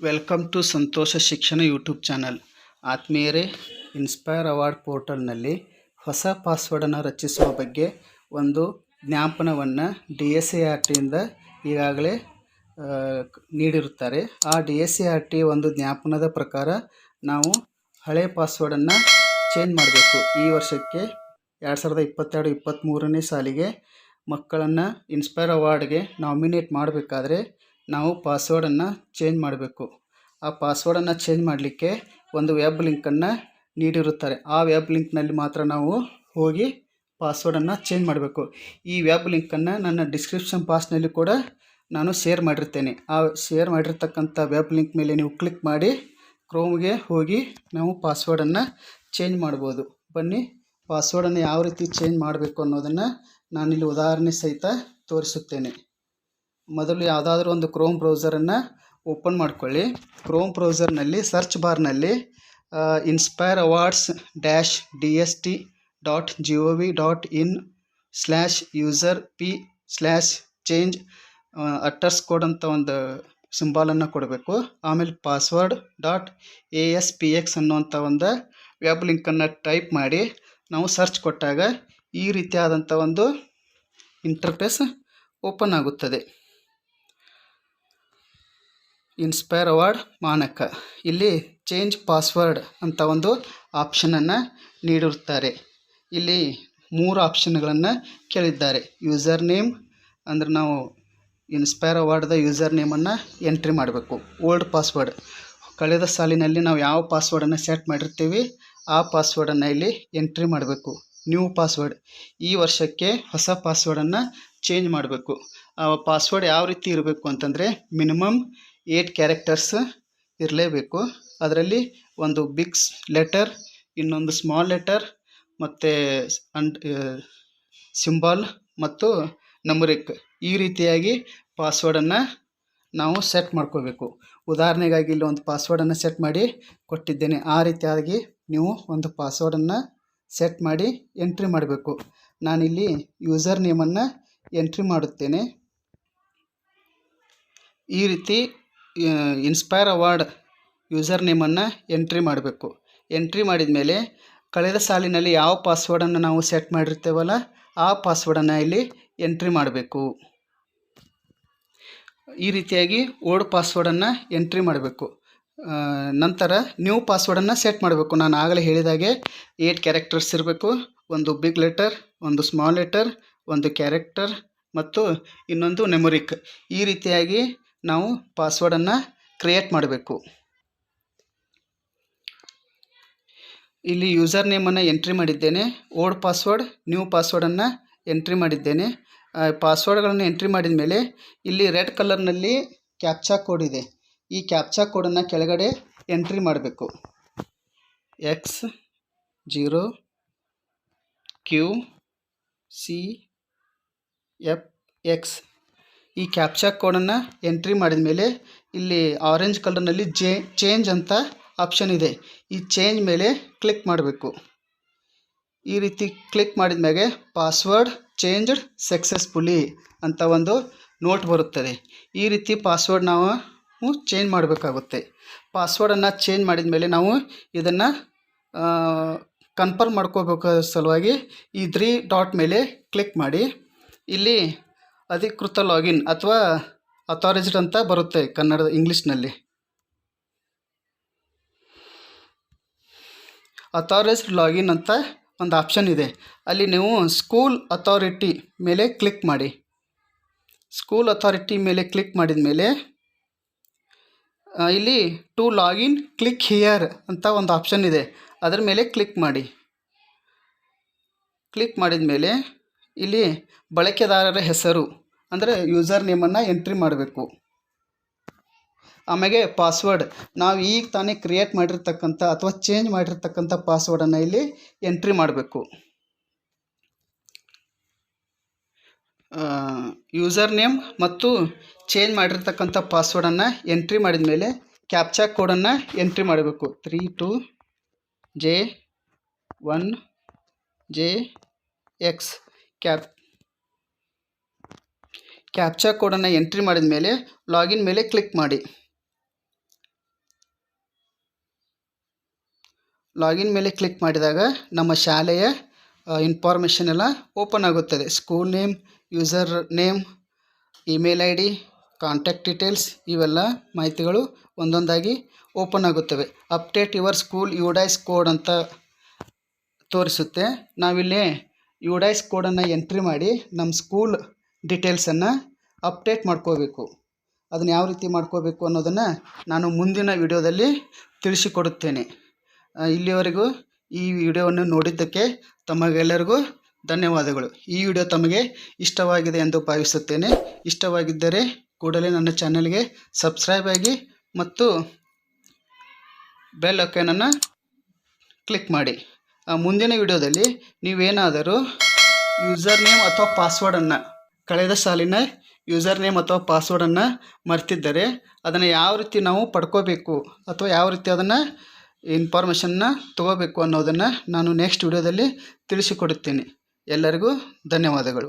Welcome to ಸಂತೋಷ ಶಿಕ್ಷಣ YouTube channel. ಆತ್ಮೀಯರೇ, inspire award ಪೋರ್ಟಲ್ನಲ್ಲಿ ಹೊಸ ಪಾಸ್ವರ್ಡನ್ನು ರಚಿಸುವ ಬಗ್ಗೆ ಒಂದು ಜ್ಞಾಪನವನ್ನು DSARTಯಿಂದ ಈಗಾಗಲೇ ನೀಡಿರುತ್ತಾರೆ. ಆ DSART ಒಂದು ಜ್ಞಾಪನದ ಪ್ರಕಾರ ನಾವು ಹಳೆ ಪಾಸ್ವರ್ಡನ್ನು ಚೇಂಜ್ ಮಾಡಬೇಕು. ಈ ವರ್ಷಕ್ಕೆ 2022-23ನೇ ಸಾಲಿಗೆ ಮಕ್ಕಳನ್ನು ಇನ್ಸ್ಪೈರ್ ಅವಾರ್ಡ್ಗೆ ನಾಮಿನೇಟ್ ಮಾಡಬೇಕಾದ್ರೆ ನಾವು ಪಾಸ್ವರ್ಡನ್ನು ಚೇಂಜ್ ಮಾಡಬೇಕು. ಆ ಪಾಸ್ವರ್ಡನ್ನು ಚೇಂಜ್ ಮಾಡಲಿಕ್ಕೆ ಒಂದು ವೆಬ್ ಲಿಂಕನ್ನು ನೀಡಿರುತ್ತಾರೆ. ಆ ವೆಬ್ ಲಿಂಕ್ನಲ್ಲಿ ಮಾತ್ರ ನಾವು ಹೋಗಿ ಪಾಸ್ವರ್ಡನ್ನು ಚೇಂಜ್ ಮಾಡಬೇಕು. ಈ ವೆಬ್ ಲಿಂಕನ್ನು ನನ್ನ ಡಿಸ್ಕ್ರಿಪ್ಷನ್ ಬಾಕ್ಸ್ನಲ್ಲಿ ಕೂಡ ನಾನು ಶೇರ್ ಮಾಡಿರ್ತೇನೆ. ಆ ಶೇರ್ ಮಾಡಿರ್ತಕ್ಕಂಥ ವೆಬ್ ಲಿಂಕ್ ಮೇಲೆ ನೀವು ಕ್ಲಿಕ್ ಮಾಡಿ ಕ್ರೋಮ್ಗೆ ಹೋಗಿ ನಾವು ಪಾಸ್ವರ್ಡನ್ನು ಚೇಂಜ್ ಮಾಡ್ಬೋದು. ಬನ್ನಿ, ಪಾಸ್ವರ್ಡನ್ನು ಯಾವ ರೀತಿ ಚೇಂಜ್ ಮಾಡಬೇಕು ಅನ್ನೋದನ್ನು ನಾನಿಲ್ಲಿ ಉದಾಹರಣೆ ಸಹಿತ ತೋರಿಸುತ್ತೇನೆ. ಮೊದಲು ಯಾವುದಾದ್ರೂ ಒಂದು ಕ್ರೋಮ್ ಬ್ರೌಸರನ್ನು ಓಪನ್ ಮಾಡ್ಕೊಳ್ಳಿ. ಕ್ರೋಮ್ ಬ್ರೌಸರ್ನಲ್ಲಿ ಸರ್ಚ್ ಬಾರ್ನಲ್ಲಿ ಇನ್ಸ್ಪೈರ್ ಅವಾರ್ಡ್ಸ್ -dst.gov.in/user/p/change ಅಟರ್ಸ್ ಕೋಡ್ ಅಂತ ಒಂದು ಸಿಂಬಾಲನ್ನು ಕೊಡಬೇಕು. ಆಮೇಲೆ password.aspx ಅನ್ನುವಂಥ ಒಂದು ವೆಬ್ ಲಿಂಕನ್ನು ಟೈಪ್ ಮಾಡಿ ನಾವು ಸರ್ಚ್ ಕೊಟ್ಟಾಗ ಈ ರೀತಿಯಾದಂಥ ಒಂದು ಇಂಟರ್ಫೇಸ್ ಓಪನ್ ಆಗುತ್ತದೆ. ಇನ್ಸ್ಪೈರ್ ಅವಾರ್ಡ್ ಮಾನಕ, ಇಲ್ಲಿ ಚೇಂಜ್ ಪಾಸ್ವರ್ಡ್ ಅಂತ ಒಂದು ಆಪ್ಷನನ್ನು ನೀಡಿರುತ್ತಾರೆ. ಇಲ್ಲಿ 3 ಆಪ್ಷನ್ಗಳನ್ನು ಕೇಳಿದ್ದಾರೆ. ಯೂಸರ್ ನೇಮ್ ಅಂದರೆ ನಾವು ಇನ್ಸ್ಪೈರ್ ಅವಾರ್ಡ್ದ ಯೂಸರ್ ನೇಮನ್ನು ಎಂಟ್ರಿ ಮಾಡಬೇಕು. ಓಲ್ಡ್ ಪಾಸ್ವರ್ಡ್, ಕಳೆದ ಸಾಲಿನಲ್ಲಿ ನಾವು ಯಾವ ಪಾಸ್ವರ್ಡನ್ನು ಸೆಟ್ ಮಾಡಿರ್ತೀವಿ ಆ ಪಾಸ್ವರ್ಡನ್ನು ಇಲ್ಲಿ ಎಂಟ್ರಿ ಮಾಡಬೇಕು. ನ್ಯೂ ಪಾಸ್ವರ್ಡ್, ಈ ವರ್ಷಕ್ಕೆ ಹೊಸ ಪಾಸ್ವರ್ಡನ್ನು ಚೇಂಜ್ ಮಾಡಬೇಕು. ಆ ಪಾಸ್ವರ್ಡ್ ಯಾವ ರೀತಿ ಇರಬೇಕು ಅಂತಂದರೆ ಮಿನಿಮಮ್ 8 ಕ್ಯಾರೆಕ್ಟರ್ಸ್ ಇರಲೇಬೇಕು. ಅದರಲ್ಲಿ ಒಂದು ಬಿಗ್ ಲೆಟರ್, ಇನ್ನೊಂದು ಸ್ಮಾಲ್ ಲೆಟರ್, ಮತ್ತು ಸಿಂಬಾಲ್ ಮತ್ತು ನಂಬರಿಕ್, ಈ ರೀತಿಯಾಗಿ ಪಾಸ್ವರ್ಡನ್ನು ನಾವು ಸೆಟ್ ಮಾಡ್ಕೋಬೇಕು. ಉದಾಹರಣೆಗಾಗಿ ಇಲ್ಲಿ ಒಂದು ಪಾಸ್ವರ್ಡನ್ನು ಸೆಟ್ ಮಾಡಿ ಕೊಟ್ಟಿದ್ದೇನೆ. ಆ ರೀತಿಯಾಗಿ ನೀವು ಒಂದು ಪಾಸ್ವರ್ಡನ್ನು ಸೆಟ್ ಮಾಡಿ ಎಂಟ್ರಿ ಮಾಡಬೇಕು. ನಾನಿಲ್ಲಿ ಯೂಸರ್ ನೇಮನ್ನು ಎಂಟ್ರಿ ಮಾಡುತ್ತೇನೆ. ಈ ರೀತಿ ಇನ್ಸ್ಪೈರ್ ಅವಾರ್ಡ್ ಯೂಸರ್ ನೇಮನ್ನು ಎಂಟ್ರಿ ಮಾಡಬೇಕು. ಎಂಟ್ರಿ ಮಾಡಿದ ಮೇಲೆ ಕಳೆದ ಸಾಲಿನಲ್ಲಿ ಯಾವ ಪಾಸ್ವರ್ಡನ್ನು ನಾವು ಸೆಟ್ ಮಾಡಿರ್ತೇವಲ್ಲ ಆ ಪಾಸ್ವರ್ಡನ್ನು ಇಲ್ಲಿ ಎಂಟ್ರಿ ಮಾಡಬೇಕು. ಈ ರೀತಿಯಾಗಿ ಓಲ್ಡ್ ಪಾಸ್ವರ್ಡನ್ನು ಎಂಟ್ರಿ ಮಾಡಬೇಕು. ನಂತರ ನ್ಯೂ ಪಾಸ್ವರ್ಡನ್ನು ಸೆಟ್ ಮಾಡಬೇಕು. ನಾನು ಆಗಲೇ ಹೇಳಿದಾಗೆ 8 ಕ್ಯಾರೆಕ್ಟರ್ಸ್ ಇರಬೇಕು. ಒಂದು ಬಿಗ್ ಲೆಟರ್, ಒಂದು ಸ್ಮಾಲ್ ಲೆಟರ್, ಒಂದು ಕ್ಯಾರೆಕ್ಟರ್ ಮತ್ತು ಇನ್ನೊಂದು ನೆಮರಿಕ್. ಈ ರೀತಿಯಾಗಿ ನಾವು ಪಾಸ್ವರ್ಡನ್ನು ಕ್ರಿಯೇಟ್ ಮಾಡಬೇಕು. ಇಲ್ಲಿ ಯೂಸರ್ ನೇಮನ್ನು ಎಂಟ್ರಿ ಮಾಡಿದ್ದೇನೆ. ಓಲ್ಡ್ ಪಾಸ್ವರ್ಡ್, ನ್ಯೂ ಪಾಸ್ವರ್ಡನ್ನು ಎಂಟ್ರಿ ಮಾಡಿದ್ದೇನೆ. ಪಾಸ್ವರ್ಡ್ಗಳನ್ನು ಎಂಟ್ರಿ ಮಾಡಿದ ಮೇಲೆ ಇಲ್ಲಿ ರೆಡ್ ಕಲರ್ನಲ್ಲಿ ಕ್ಯಾಪ್ಚಾ ಕೋಡ್ ಇದೆ. ಈ ಕ್ಯಾಪ್ಚಾ ಕೋಡನ್ನು ಕೆಳಗಡೆ ಎಂಟ್ರಿ ಮಾಡಬೇಕು. X0QCFX. ಈ ಕ್ಯಾಪ್ಚಾ ಕೋಡನ್ನು ಎಂಟ್ರಿ ಮಾಡಿದ ಮೇಲೆ ಇಲ್ಲಿ ಆರೆಂಜ್ ಕಲರ್ನಲ್ಲಿ ಚೇಂಜ್ ಅಂತ ಆಪ್ಷನ್ ಇದೆ. ಈ ಚೇಂಜ್ ಮೇಲೆ ಕ್ಲಿಕ್ ಮಾಡಬೇಕು. ಈ ರೀತಿ ಕ್ಲಿಕ್ ಮಾಡಿದ ಮೇಲೆ ಪಾಸ್ವರ್ಡ್ ಚೇಂಜ್ಡ್ ಸಕ್ಸಸ್ಫುಲಿ ಅಂತ ಒಂದು ನೋಟ್ ಬರುತ್ತದೆ. ಈ ರೀತಿ ಪಾಸ್ವರ್ಡ್ ನಾವು ಚೇಂಜ್ ಮಾಡಬೇಕಾಗುತ್ತೆ. ಪಾಸ್ವರ್ಡನ್ನು ಚೇಂಜ್ ಮಾಡಿದ ಮೇಲೆ ನಾವು ಇದನ್ನು ಕನ್ಫರ್ಮ್ ಮಾಡ್ಕೋಬೇಕು ಸಲುವಾಗಿ ಈ 3 ಡಾಟ್ ಮೇಲೆ ಕ್ಲಿಕ್ ಮಾಡಿ ಇಲ್ಲಿ ಅಧಿಕೃತ ಲಾಗಿನ್ ಅಥವಾ ಅಥಾರೈಸ್ಡ್ ಅಂತ ಬರುತ್ತೆ ಕನ್ನಡದ ಇಂಗ್ಲೀಷ್ನಲ್ಲಿ. ಅಥಾರೈಸ್ಡ್ ಲಾಗಿನ್ ಅಂತ ಒಂದು ಆಪ್ಷನ್ ಇದೆ. ಅಲ್ಲಿ ನೀವು ಸ್ಕೂಲ್ ಅಥಾರಿಟಿ ಮೇಲೆ ಕ್ಲಿಕ್ ಮಾಡಿ. ಸ್ಕೂಲ್ ಅಥಾರಿಟಿ ಮೇಲೆ ಕ್ಲಿಕ್ ಮಾಡಿದ ಮೇಲೆ ಇಲ್ಲಿ ಟು ಲಾಗಿನ್ ಕ್ಲಿಕ್ ಹಿಯರ್ ಅಂತ ಒಂದು ಆಪ್ಷನ್ ಇದೆ. ಅದರ ಮೇಲೆ ಕ್ಲಿಕ್ ಮಾಡಿ. ಕ್ಲಿಕ್ ಮಾಡಿದ ಮೇಲೆ ಇಲ್ಲಿ ಬಳಕೆದಾರರ ಹೆಸರು ಅಂದರೆ ಯೂಸರ್ ನೇಮನ್ನು ಎಂಟ್ರಿ ಮಾಡಬೇಕು. ಆಮೇಲೆ ಪಾಸ್ವರ್ಡ್, ನಾವು ಈಗ ತಾನೇ ಕ್ರಿಯೇಟ್ ಮಾಡಿರ್ತಕ್ಕಂಥ ಅಥವಾ ಚೇಂಜ್ ಮಾಡಿರ್ತಕ್ಕಂಥ ಪಾಸ್ವರ್ಡನ್ನು ಇಲ್ಲಿ ಎಂಟ್ರಿ ಮಾಡಬೇಕು. ಯೂಸರ್ ನೇಮ್ ಮತ್ತು ಚೇಂಜ್ ಮಾಡಿರ್ತಕ್ಕಂಥ ಪಾಸ್ವರ್ಡನ್ನು ಎಂಟ್ರಿ ಮಾಡಿದ ಮೇಲೆ ಕ್ಯಾಪ್ಚಾ ಕೋಡನ್ನು ಎಂಟ್ರಿ ಮಾಡಬೇಕು. 32J1JX. ಕ್ಯಾಪ್ಚಾ ಕೋಡನ್ನು ಎಂಟ್ರಿ ಮಾಡಿದ ಮೇಲೆ ಲಾಗಿನ್ ಮೇಲೆ ಕ್ಲಿಕ್ ಮಾಡಿ. ಲಾಗಿನ್ ಮೇಲೆ ಕ್ಲಿಕ್ ಮಾಡಿದಾಗ ನಮ್ಮ ಶಾಲೆಯ ಇನ್ಫಾರ್ಮೇಷನ್ ಎಲ್ಲ ಓಪನ್ ಆಗುತ್ತದೆ. School name, user name, email I D, contact details ಇವೆಲ್ಲ ಮಾಹಿತಿಗಳು ಒಂದೊಂದಾಗಿ ಓಪನ್ ಆಗುತ್ತವೆ. Update your school UDISE code ಅಂತ ತೋರಿಸುತ್ತೆ. ನಾವಿಲ್ಲಿ ಯುಡೈಸ್ ಕೋಡನ್ನು ಎಂಟ್ರಿ ಮಾಡಿ ನಮ್ಮ ಸ್ಕೂಲ್ ಡೀಟೇಲ್ಸನ್ನು ಅಪ್ಡೇಟ್ ಮಾಡ್ಕೋಬೇಕು. ಅದನ್ನು ಯಾವ ರೀತಿ ಮಾಡ್ಕೋಬೇಕು ಅನ್ನೋದನ್ನು ನಾನು ಮುಂದಿನ ವಿಡಿಯೋದಲ್ಲಿ ತಿಳಿಸಿಕೊಡುತ್ತೇನೆ. ಇಲ್ಲಿವರೆಗೂ ಈ ವಿಡಿಯೋವನ್ನು ನೋಡಿದ್ದಕ್ಕೆ ತಮಗೆಲ್ಲರಿಗೂ ಧನ್ಯವಾದಗಳು. ಈ ವಿಡಿಯೋ ತಮಗೆ ಇಷ್ಟವಾಗಿದೆ ಎಂದು ಭಾವಿಸುತ್ತೇನೆ. ಇಷ್ಟವಾಗಿದ್ದರೆ ಕೂಡಲೇ ನನ್ನ ಚಾನಲ್ಗೆ ಸಬ್ಸ್ಕ್ರೈಬ್ ಆಗಿ ಮತ್ತು ಬೆಲ್ ಐಕಾನನ್ನು ಕ್ಲಿಕ್ ಮಾಡಿ. ಮುಂದಿನ ವಿಡಿಯೋದಲ್ಲಿ ನೀವೇನಾದರೂ ಯೂಸರ್ ನೇಮ್ ಅಥವಾ ಪಾಸ್ವರ್ಡನ್ನು, ಕಳೆದ ಸಾಲಿನ ಯೂಸರ್ ನೇಮ್ ಅಥವಾ ಪಾಸ್ವರ್ಡನ್ನು ಮರ್ತಿದ್ದರೆ ಅದನ್ನು ಯಾವ ರೀತಿ ನಾವು ಪಡ್ಕೋಬೇಕು ಅಥವಾ ಯಾವ ರೀತಿ ಅದನ್ನು ಇನ್ಫಾರ್ಮೇಷನ್ನ ತಗೋಬೇಕು ಅನ್ನೋದನ್ನು ನಾನು ನೆಕ್ಸ್ಟ್ ವಿಡಿಯೋದಲ್ಲಿ ತಿಳಿಸಿಕೊಡುತ್ತೇನೆ. ಎಲ್ಲರಿಗೂ ಧನ್ಯವಾದಗಳು.